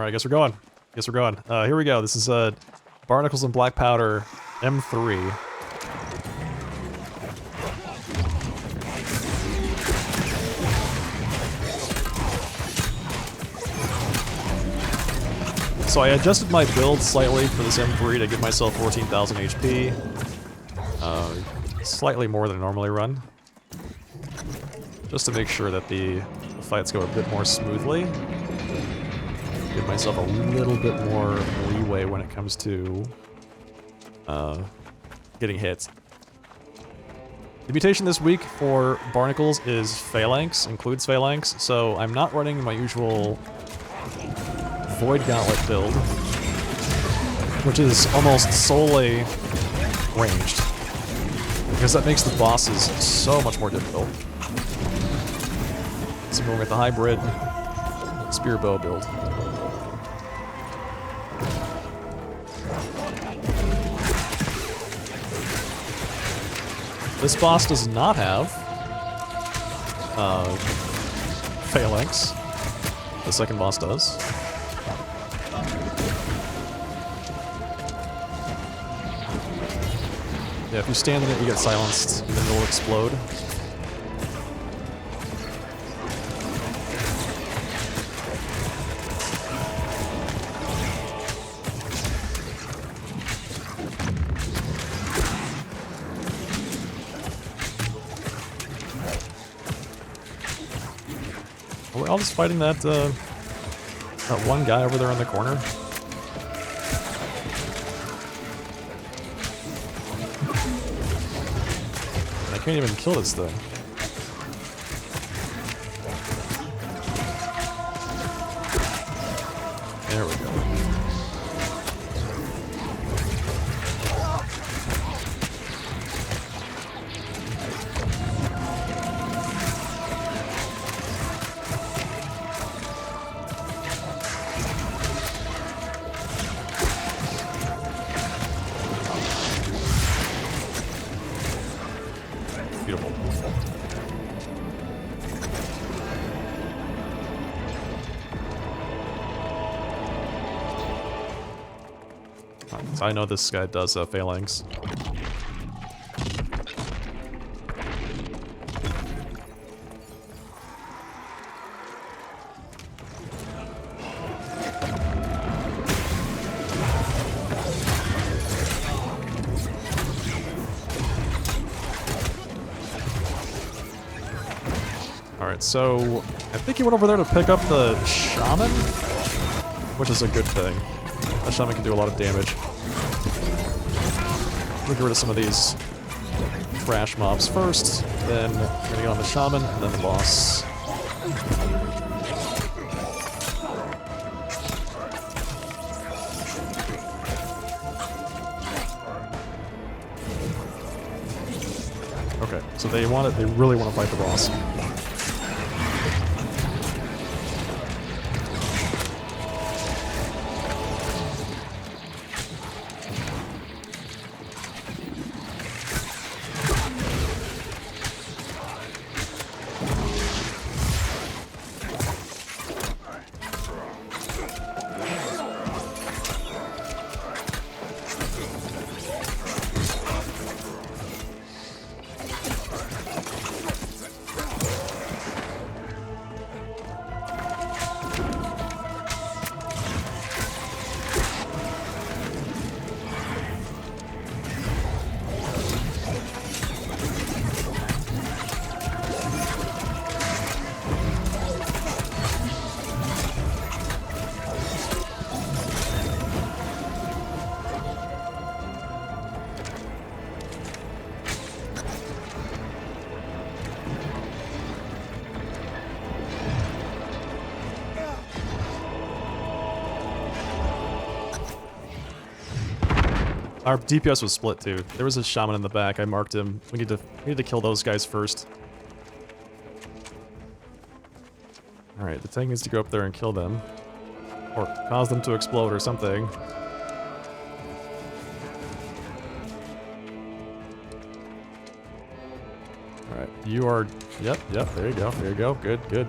Alright, I guess we're going. Here we go. This is Barnacles and Black Powder M3. So I adjusted my build slightly for this M3 to give myself 14,000 HP. Slightly more than I normally run. Just to make sure that the fights go a bit more smoothly. Give myself a little bit more leeway when it comes to getting hits. The mutation this week for Barnacles is Phalanx, includes Phalanx, so I'm not running my usual Void Gauntlet build, which is almost solely ranged, because that makes the bosses so much more difficult. So I'm going with the hybrid spear bow build. This boss does not have Phalanx. The second boss does. Yeah, if you stand in it, you get silenced, and then it'll explode. Are we all just fighting that, that one guy over there in the corner? I can't even kill this thing. There we go. Beautiful. So I know this guy does Phalanx. Alright, so I think he went over there to pick up the shaman, which is a good thing. The shaman can do a lot of damage. We'll get rid of some of these trash mobs first, then we're gonna get on the shaman, and then the boss. Okay, so they really want to fight the boss. Our DPS was split too. There was a shaman in the back. I marked him. We need to kill those guys first. All right, the tank needs to go up there and kill them, or cause them to explode or something. All right, you are. Yep. There you go. Good.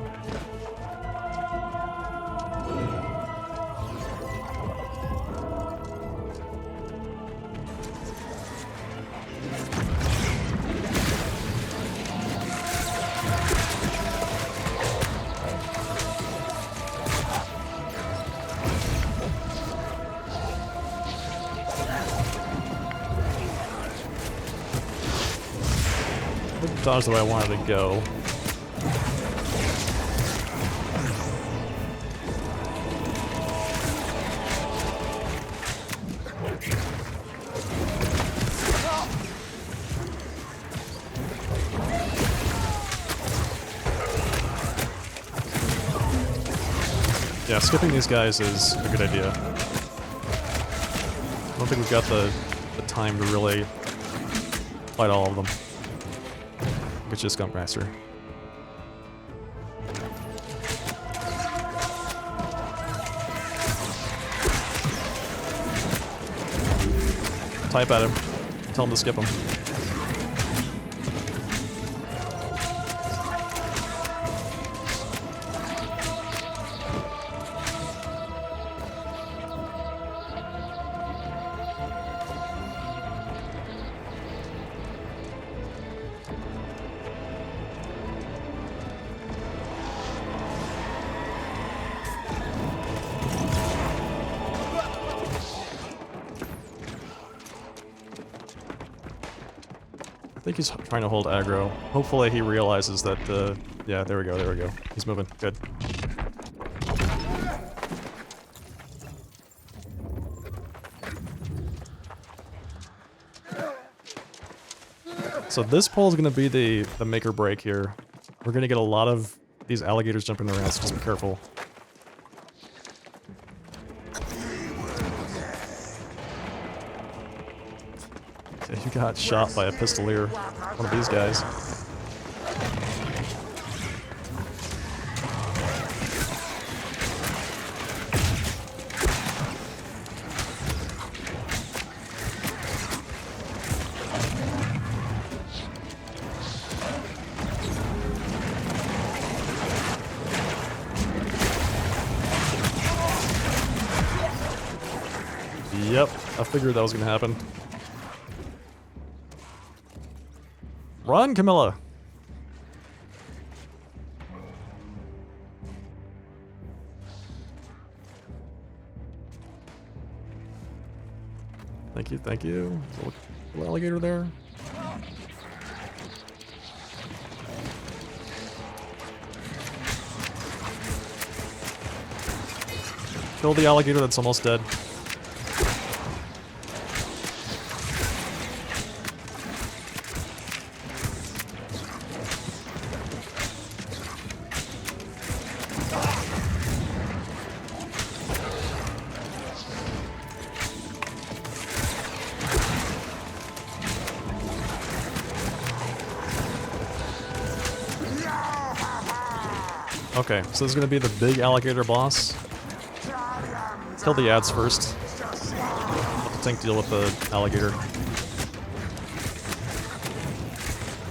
dodge the way I wanted to go. Yeah, skipping these guys is a good idea. I don't think we've got the time to really fight all of them. It's just Skunk Master. Type at him. Tell him to skip him. I think he's trying to hold aggro. Hopefully he realizes that yeah, there we go, there we go. He's moving. Good. So this pole is going to be the make or break here. We're going to get a lot of these alligators jumping around, so just be careful. You got shot by a pistolier. One of these guys. Yep, I figured that was gonna happen. Run, Camilla! Thank you, thank you. Little alligator there. Kill the alligator that's almost dead. Okay, so this is gonna be the big alligator boss. Kill the ads first. Let the tank deal with the alligator.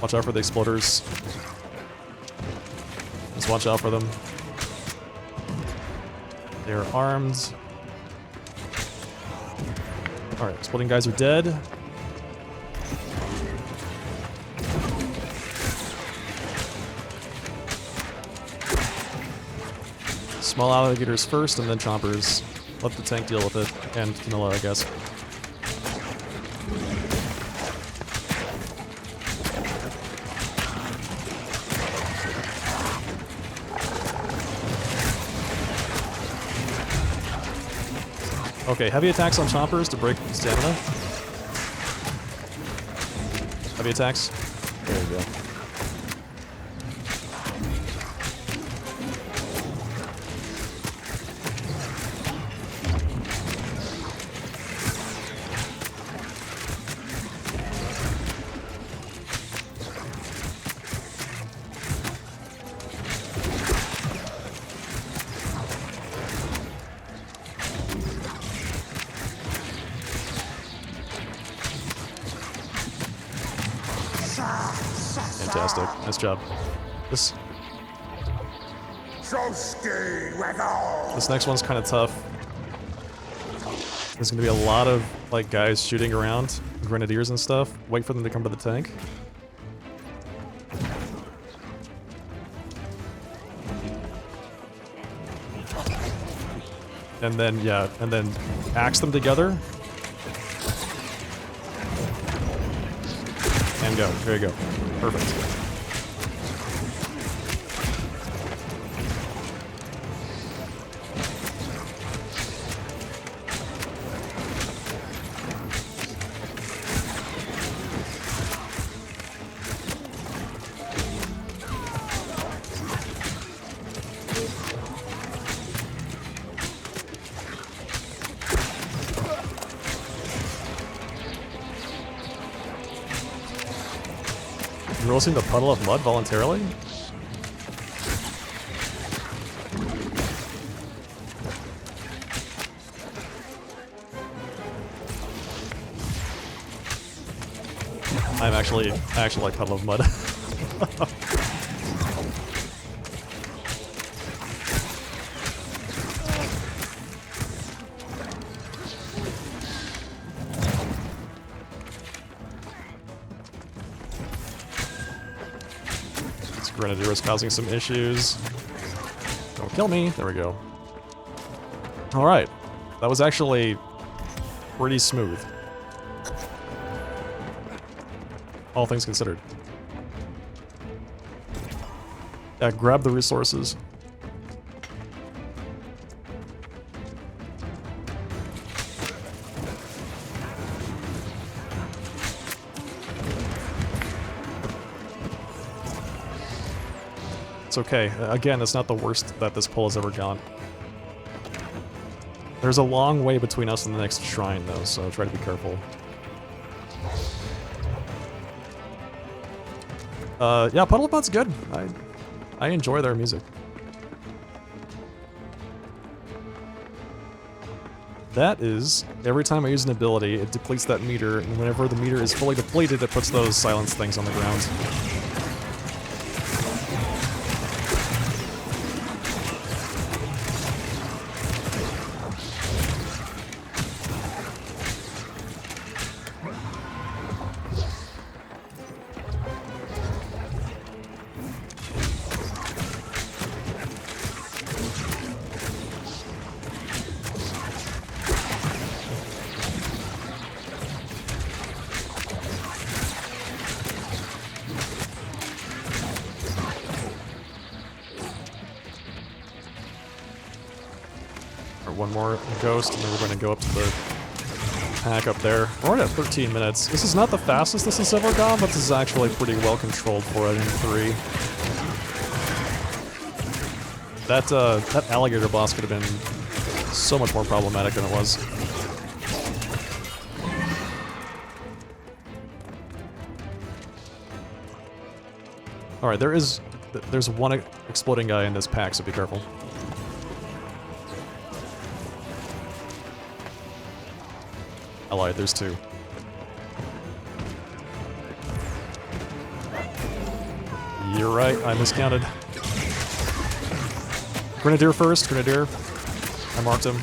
Watch out for the exploders. Just watch out for them. They're armed. Alright, exploding guys are dead. Small alligators first, and then chompers. Let the tank deal with it, and Camilla, I guess. Okay, heavy attacks on chompers to break stamina. Heavy attacks. There you go. Fantastic. Nice job. This next one's kind of tough. There's gonna be a lot of like guys shooting around, grenadiers and stuff. Wait for them to come to the tank. And then, yeah, and then axe them together. And go. There you go. Perfect. You're releasing the puddle of mud voluntarily? I actually like puddle of mud. This grenadier is causing some issues. Don't kill me. There we go. Alright. That was actually pretty smooth. All things considered. Yeah, grab the resources. It's okay. Again, it's not the worst that this pull has ever gone. There's a long way between us and the next shrine, though, so try to be careful. Yeah, Puddle of Mud's good. I enjoy their music. That is, every time I use an ability, it depletes that meter, and whenever the meter is fully depleted, it puts those silence things on the ground. One more ghost, and then we're going to go up to the pack up there. We're already at 13 minutes. This is not the fastest this has ever gone, but this is actually pretty well controlled for it in 3. That alligator boss could have been so much more problematic than it was. Alright, there's one exploding guy in this pack, so be careful. I lied, there's 2. You're right, I miscounted. Grenadier first, Grenadier. I marked him.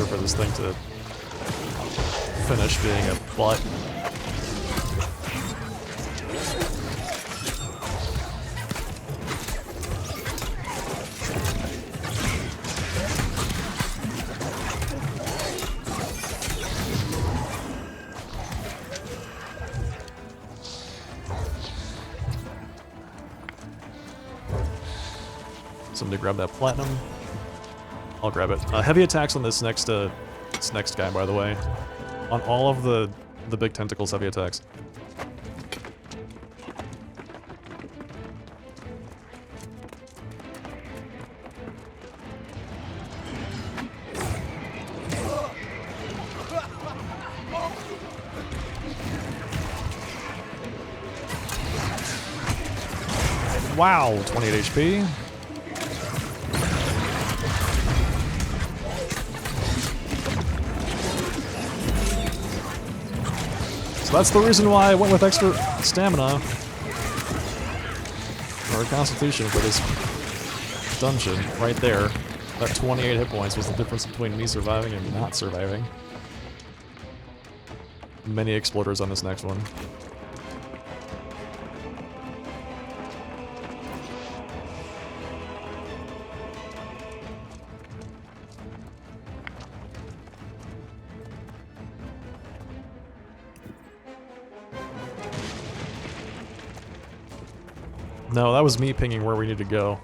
For this thing to finish being a butt. Somebody grab that platinum. I'll grab it. Heavy attacks on this next guy, by the way. On all of the big tentacles, heavy attacks. Wow, 28 HP. So that's the reason why I went with extra stamina. or a constitution for this dungeon right there. That 28 hit points was the difference between me surviving and not surviving. Many exploders on this next one. No, that was me pinging where we need to go.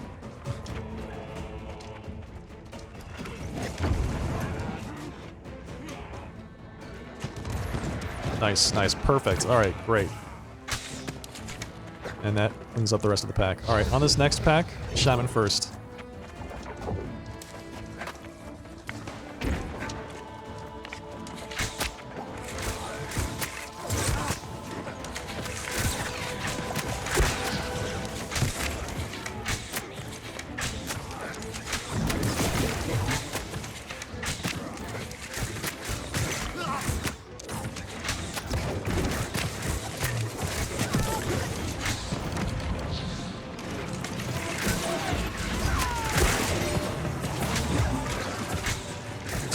Nice, nice, perfect. Alright, great. And that brings up the rest of the pack. Alright, on this next pack, Shaman first.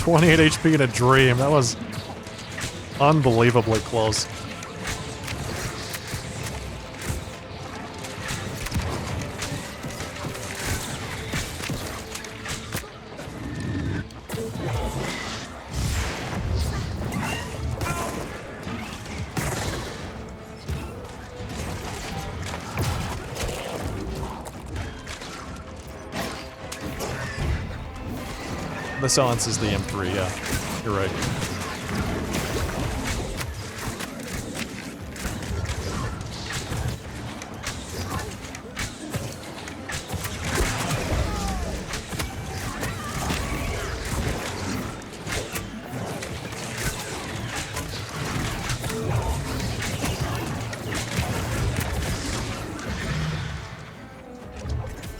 .28 HP in a dream. That was unbelievably close. The silence is the M3, yeah. You're right.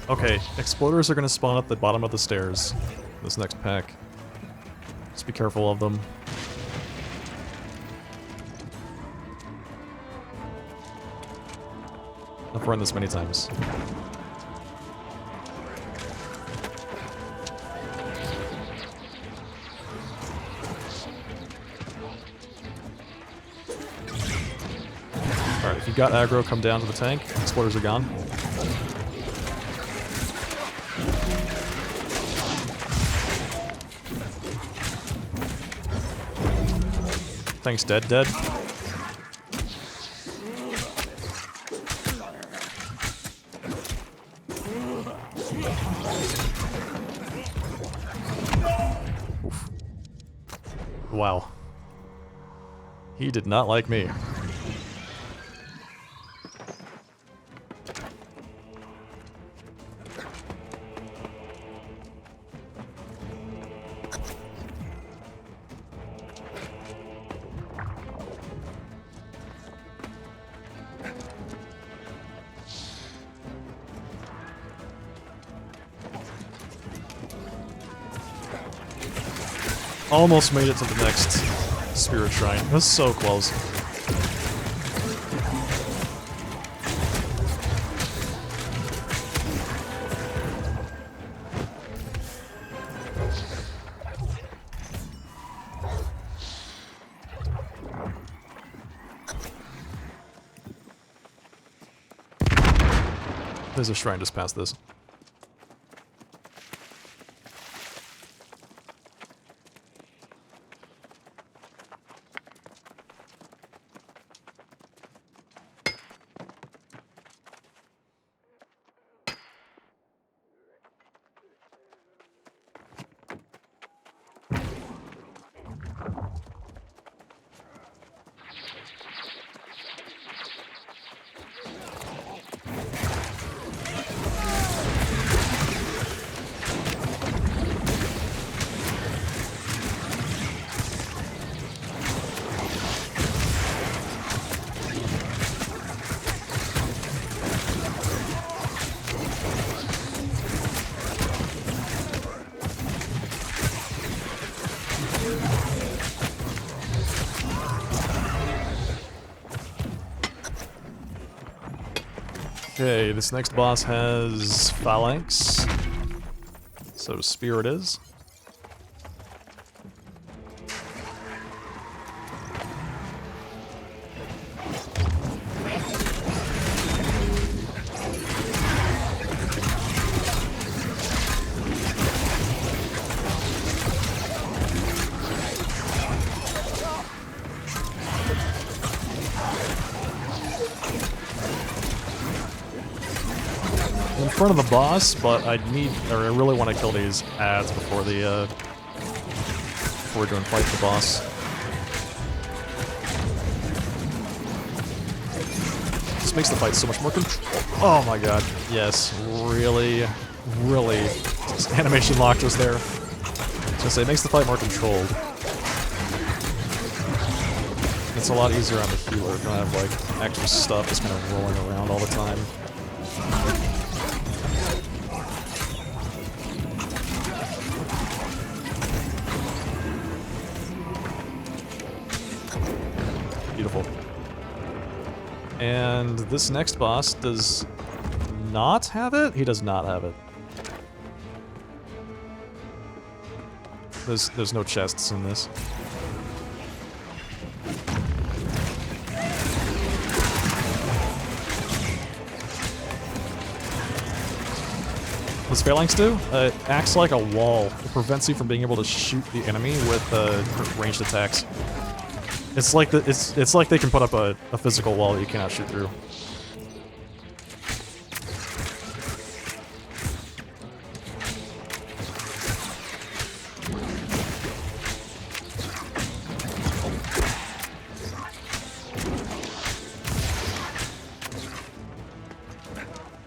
Okay, exploders are gonna spawn at the bottom of the stairs. This next pack. Just be careful of them. I've run this many times. Alright, if you got aggro, come down to the tank. Exploders are gone. Thanks, dead. Oof. Wow. He did not like me. Almost made it to the next Spirit Shrine. It was so close. There's a shrine just past this. Okay, this next boss has phalanx. So spear it is. In front of the boss, but I really want to kill these ads before we go and fight the boss. Just makes the fight so much more Oh my god, yes, really, this animation lock was there. I was gonna say, it makes the fight more controlled. It's a lot easier on the healer, if you don't have like extra stuff just kind of rolling around all the time. Beautiful. And this next boss does not have it? He does not have it. There's no chests in this. What's Phalanx do? It acts like a wall. It prevents you from being able to shoot the enemy with ranged attacks. It's like it's like they can put up a physical wall that you cannot shoot through.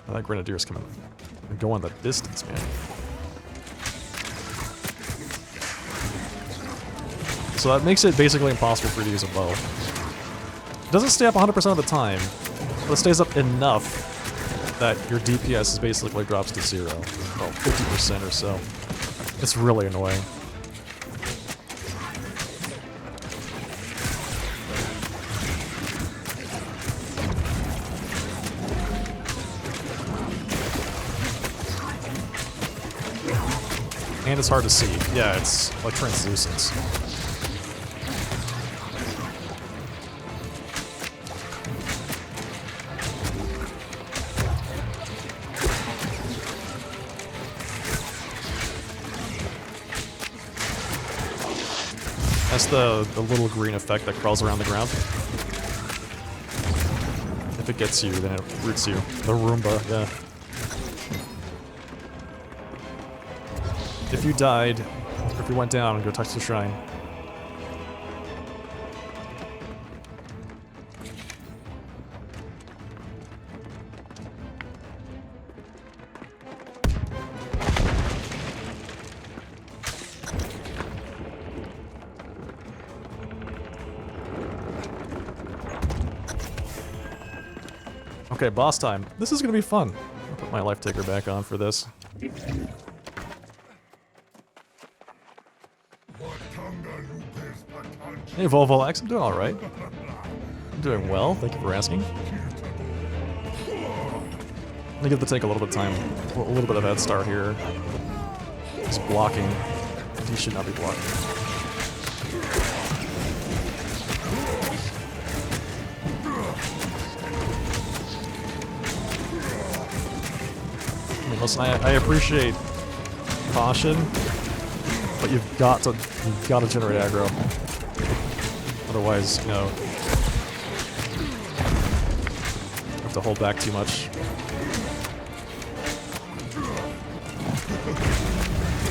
Oh, that Grenadier's coming. Go on the distance, man. So that makes it basically impossible for you to use a bow. It doesn't stay up 100% of the time, but it stays up enough that your DPS basically drops to 0. Well, 50% or so. It's really annoying. And it's hard to see. Yeah, it's like translucence. That's the little green effect that crawls around the ground. If it gets you, then it roots you. The Roomba, yeah. If you died, or if you went down, go touch the shrine. Okay, boss time. This is gonna be fun. I'll put my life taker back on for this. Hey, Volvolex, I'm doing alright. I'm doing well, thank you for asking. I'm gonna give the tank a little bit of time. A little bit of head start here. He's blocking. He should not be blocking. I mean, listen, I appreciate caution, but you've got to generate aggro. Otherwise, you know, you have to hold back too much.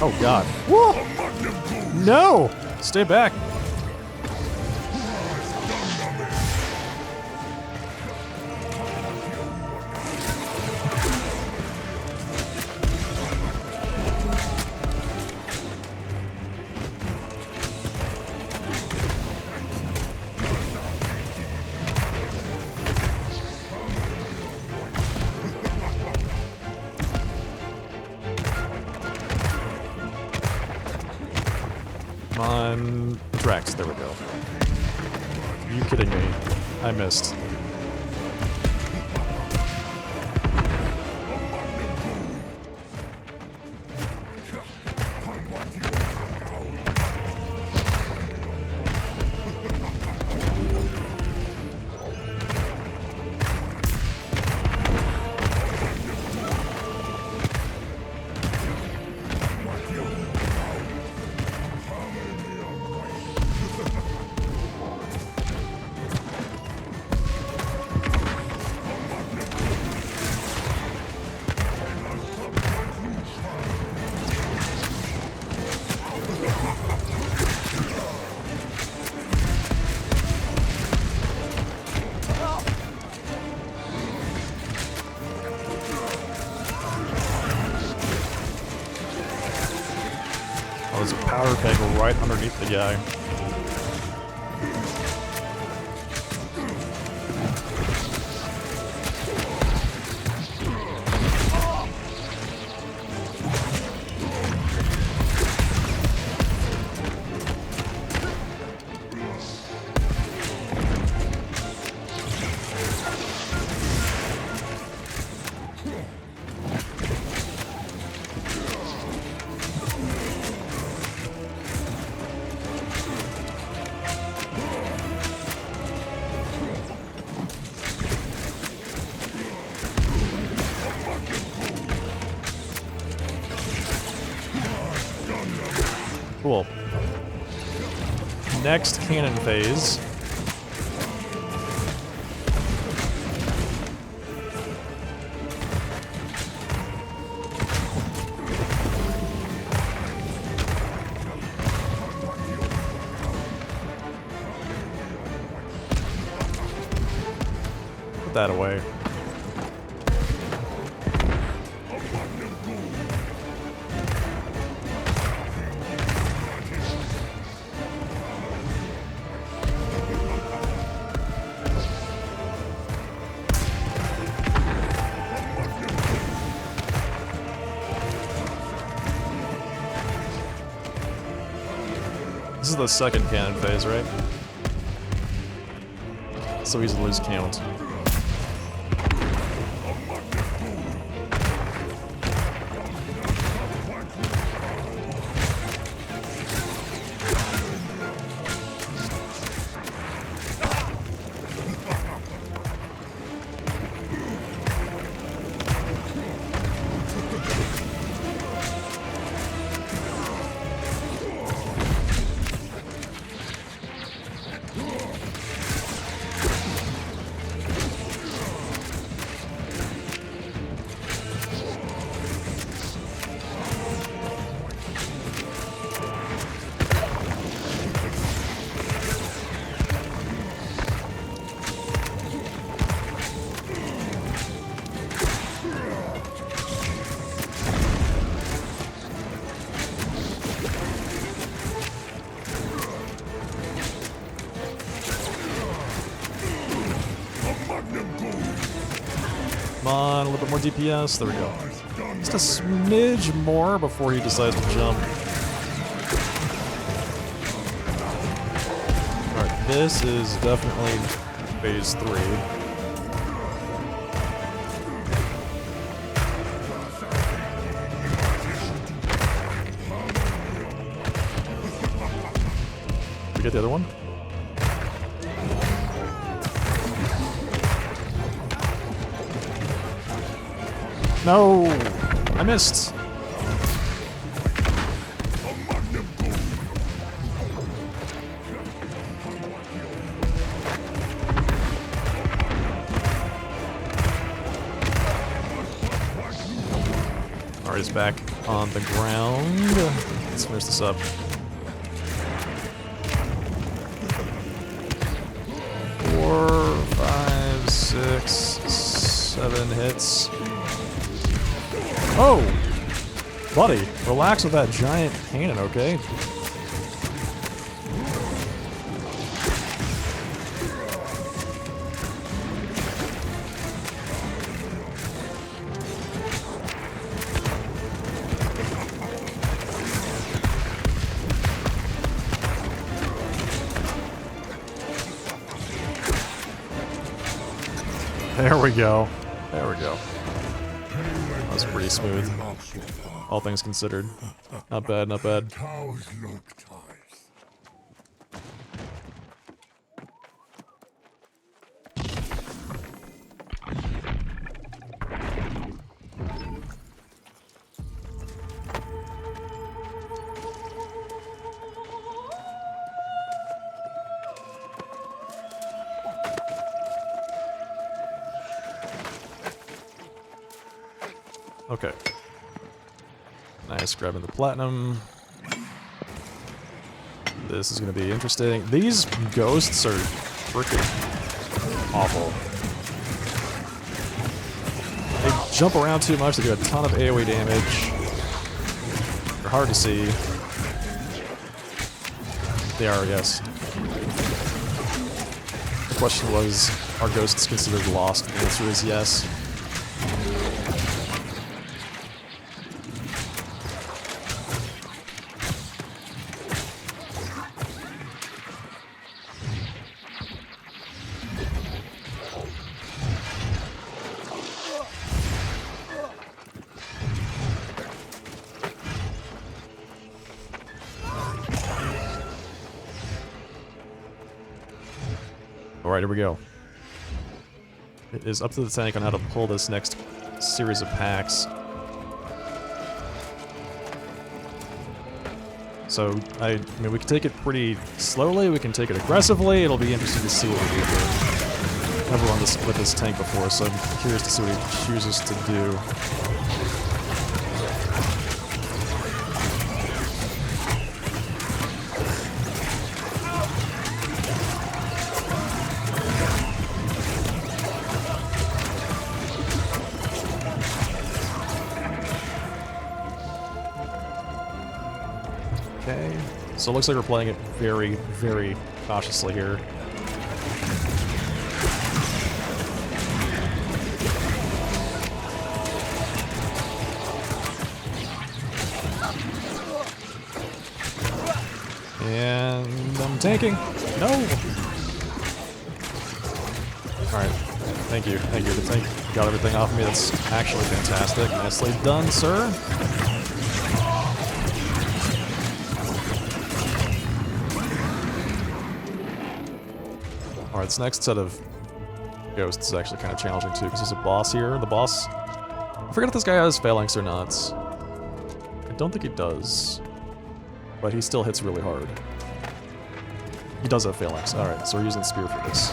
Oh god. Whoa! No! Stay back! Come on, Drax, there we go. Are you kidding me? I missed. Oh, there's a powder keg right underneath the guy. Cool. Next cannon phase. Put that away. This is the second cannon phase, right? So easy to lose count. Come on, a little bit more DPS. There we go. Just a smidge more before he decides to jump. Alright, this is definitely phase 3. Did you get the other one? No! I missed! Alright, he's back on the ground. Let's finish this up. 4, 5, 6, 7 hits. Oh! Buddy, relax with that giant cannon, okay? There we go. There we go. That was pretty smooth. All things considered. Not bad, not bad. Okay. Nice, grabbing the platinum. This is going to be interesting. These ghosts are freaking awful. They jump around too much, they do a ton of AoE damage. They're hard to see. They are, yes. The question was, are ghosts considered lost? The answer is yes. Alright, here we go. It is up to the tank on how to pull this next series of packs. So, I mean, we can take it pretty slowly, we can take it aggressively, it'll be interesting to see what we do here. I've never run this with this tank before, so I'm curious to see what he chooses to do. Okay, so it looks like we're playing it very, very cautiously here. And I'm tanking. No! Alright, thank you, thank you. The tank got everything off me. That's actually fantastic. Nicely done, sir. Alright, this next set of ghosts is actually kind of challenging too, because there's a boss here. The boss... I forget if this guy has phalanx or not. I don't think he does. But he still hits really hard. He does have phalanx. Alright, so we're using spear for this.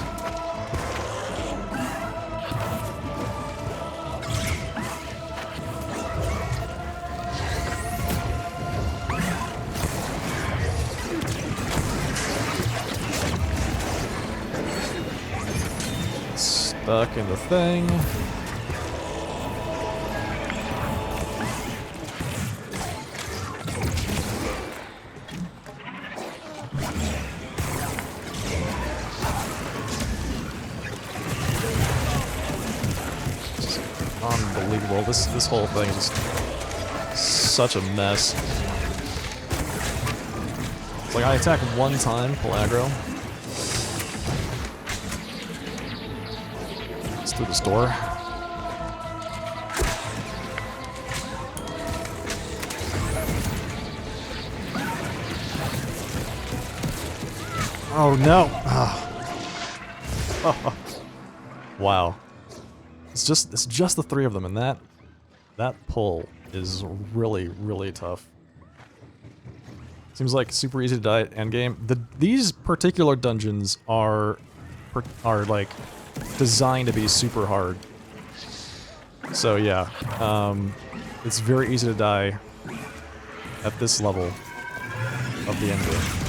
Stuck in the thing. Just unbelievable. This whole thing is just such a mess. It's like I attack one time, pull aggro. Through the store. Oh no! Oh. Wow. It's just the three of them, and that pull is really, really tough. Seems like super easy to die at endgame. These particular dungeons are like designed to be super hard. So yeah, it's very easy to die at this level of the endgame.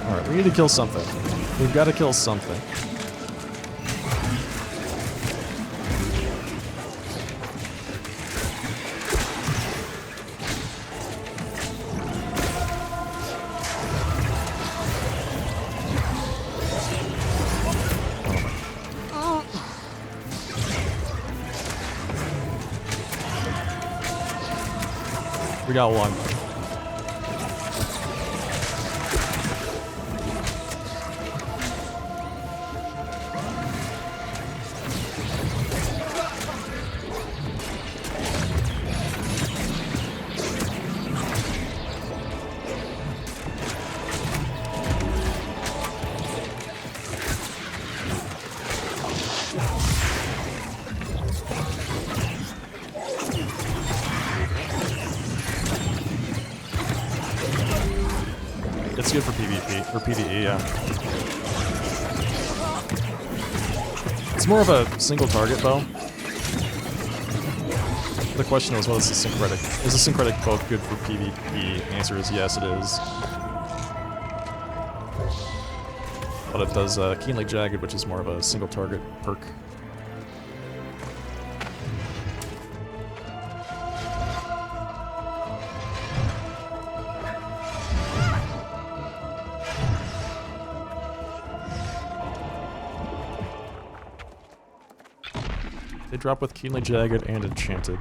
Alright, we need to kill something. We've got to kill something. We got one. It's good for PvP, or PvE, yeah. It's more of a single target bow. the question was, what is the syncretic? Is the syncretic both good for PvP? The answer is yes, it is. But it does Keenly Jagged, which is more of a single target perk. They drop with Keenly Jagged and Enchanted.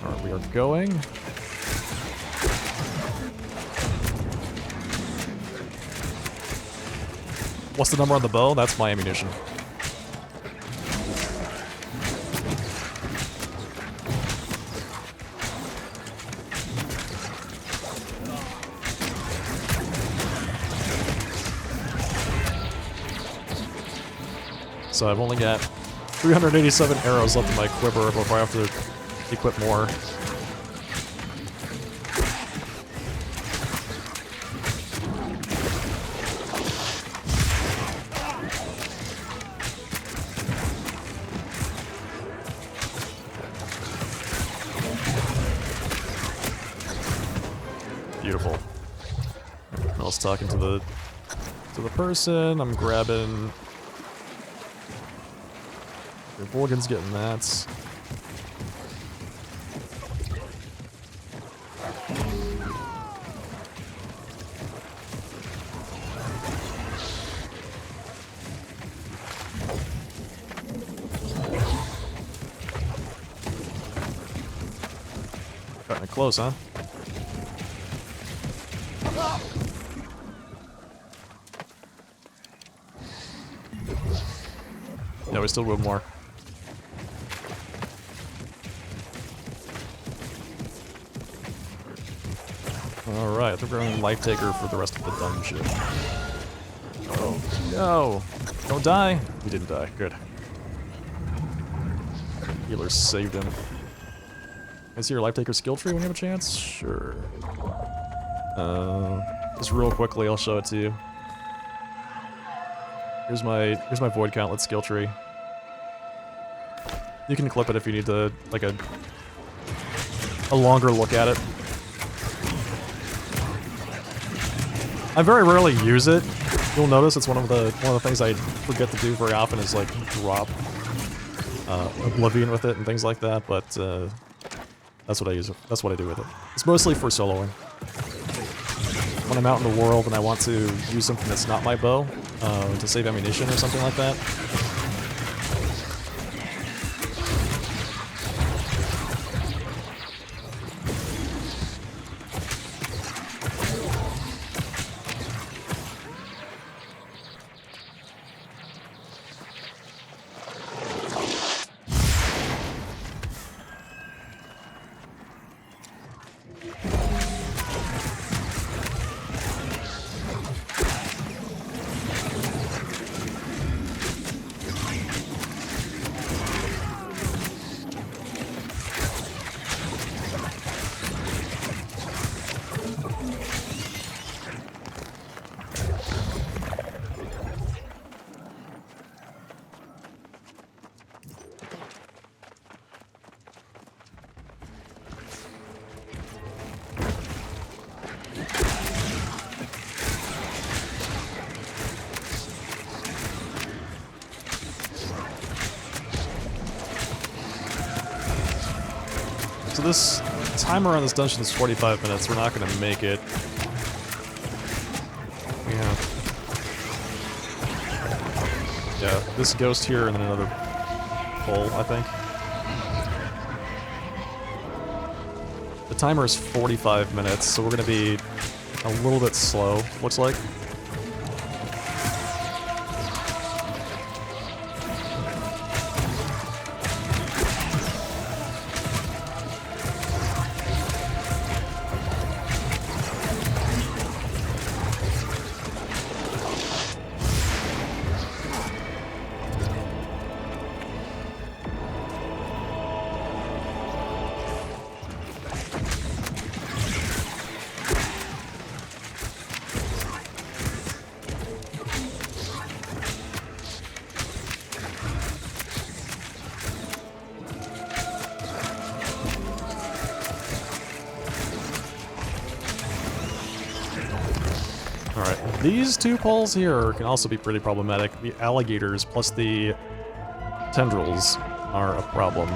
Alright, we are going. What's the number on the bow? That's my ammunition. So I've only got 387 arrows left in my quiver before I have to equip more. Beautiful. I was talking to the person. I'm grabbing. Morgan's getting that. Cutting it close, huh? Yeah, we still will more. Alright, I think we're going Life Taker for the rest of the dungeon. Oh, no! Don't die! He didn't die. Good. Healer saved him. Can I see your Life Taker skill tree when you have a chance? Sure. Just real quickly, I'll show it to you. Here's my Void Gauntlet skill tree. You can clip it if you need to, like a longer look at it. I very rarely use it. You'll notice it's one of the things I forget to do very often is like drop Oblivion with it and things like that. But that's what I use. That's what I do with it. It's mostly for soloing. When I'm out in the world and I want to use something that's not my bow to save ammunition or something like that. So this timer on this dungeon is 45 minutes. We're not going to make it. Yeah, this ghost here and then another hole, I think. The timer is 45 minutes, so we're going to be a little bit slow, looks like. Alright, these two poles here can also be pretty problematic. The alligators plus the tendrils are a problem.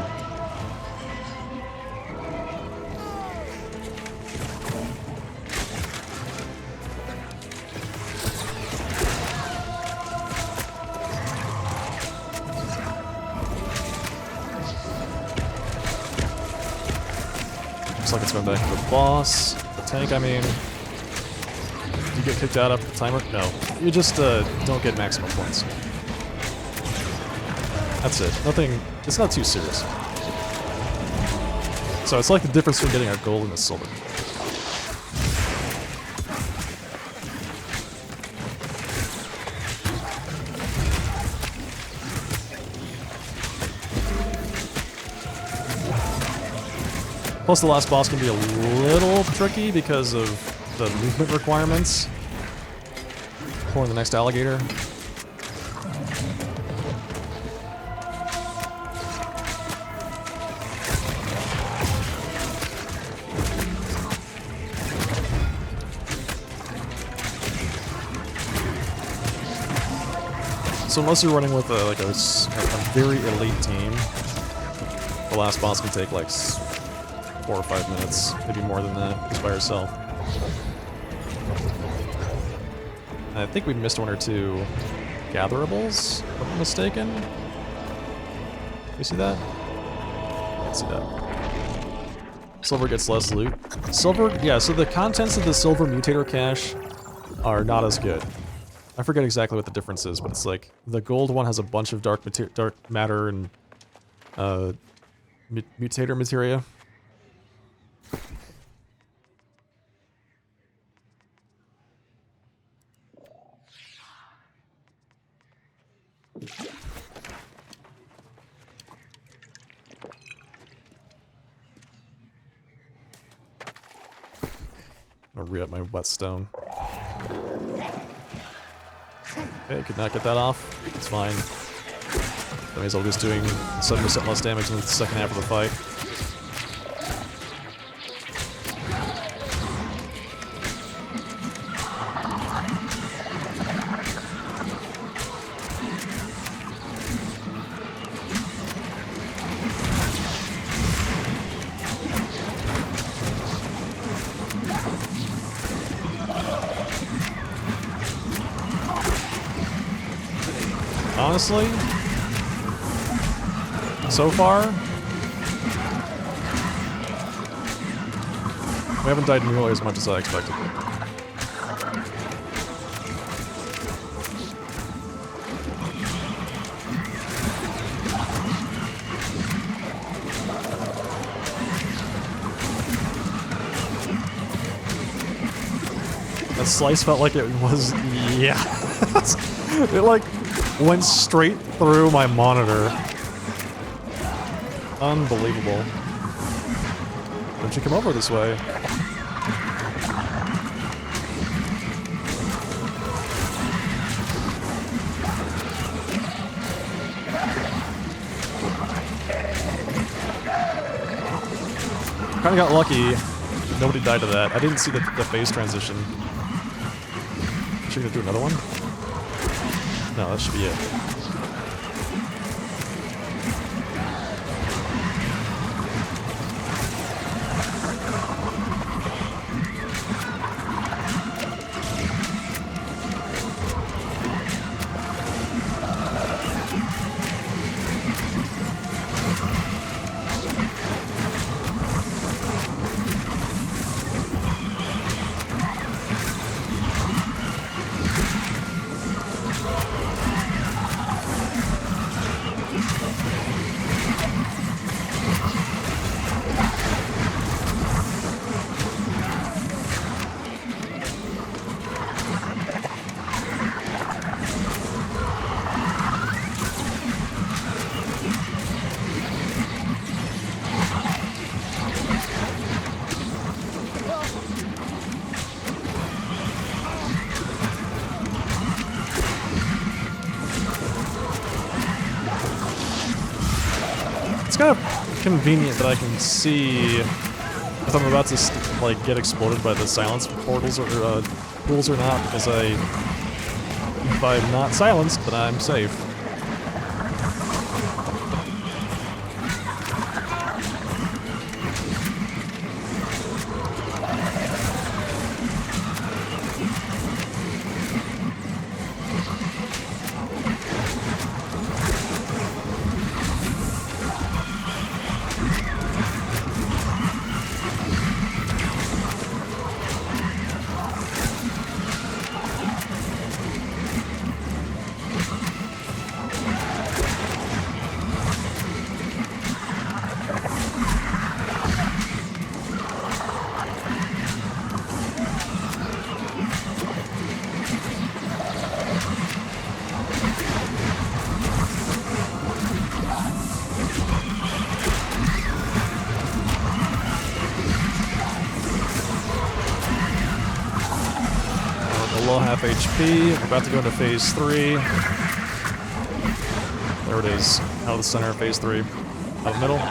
Looks like it's going back to the boss. The tank, I mean... Do you get kicked out after the timer? No. You just don't get maximum points. That's it. Nothing... It's not too serious. So it's like the difference between getting a gold and a silver. Plus the last boss can be a little tricky because of the movement requirements for the next alligator. So unless you're running with like a very elite team, the last boss can take like 4 or 5 minutes, maybe more than that, just by yourself. I think we missed 1 or 2 gatherables, if I'm mistaken. You see that? Can't see that. Silver gets less loot. Silver, yeah, so the contents of the silver mutator cache are not as good. I forget exactly what the difference is, but it's like the gold one has a bunch of dark matter and mutator materia. I'm gonna re-up my whetstone. Okay, could not get that off. It's fine. That means I'm just doing 7% less damage in the second half of the fight. Honestly, so far, we haven't died nearly as much as I expected. That slice felt like it was, yeah. It like went straight through my monitor. Unbelievable. Don't you come over this way? Kinda got lucky. Nobody died to that. I didn't see the phase transition. Is she gonna do another one? No, that should be it. It's kind of convenient that I can see if I'm about to like get exploded by the silence portals or pools or not, because if I'm not silenced, then I'm safe. Low half HP. We're about to go into phase 3. There it is. Out of the center of phase 3. Out the middle.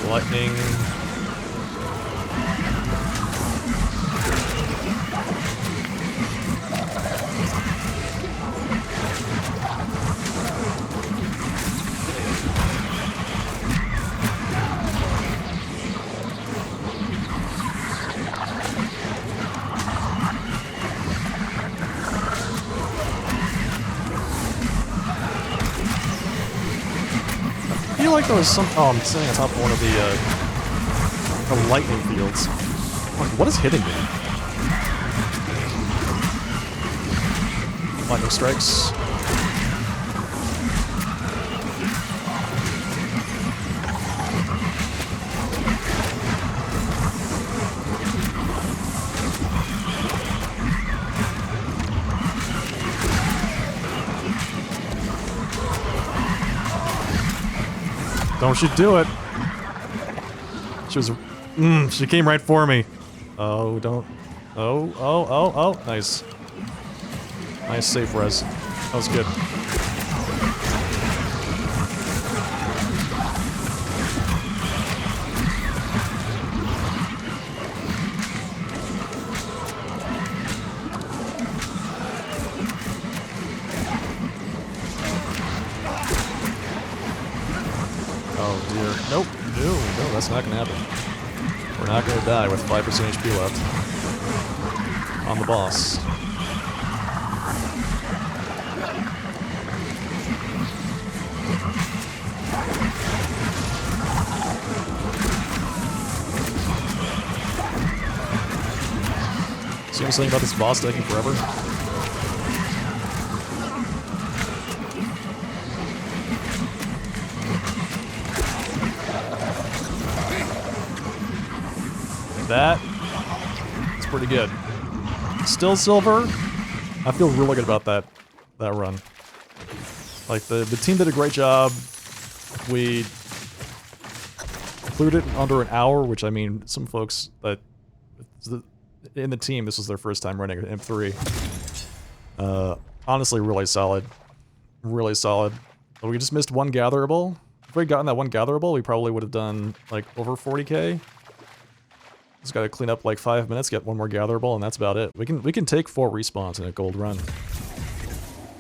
Lightning. I feel like there was some. Oh, I'm sitting on top of one of the lightning fields. What is hitting me? Lightning strikes. Don't you do it. She was... she came right for me. Oh, don't... Oh. Nice. Nice safe res. That was good. Oh dear. Nope. No, that's not gonna happen. We're not gonna die with 5% HP left. On the boss. See what I'm saying about this boss taking forever? That is pretty good. Still silver. I feel really good about that run. Like the team did a great job. We cleared it in under an hour, which I mean, some folks that in the team, this was their first time running an M3. Honestly, really solid. Really solid. But we just missed one gatherable. If we'd gotten that one gatherable, we probably would have done like over 40k. Just gotta clean up like 5 minutes, get one more gatherable, and that's about it. We can take 4 respawns in a gold run.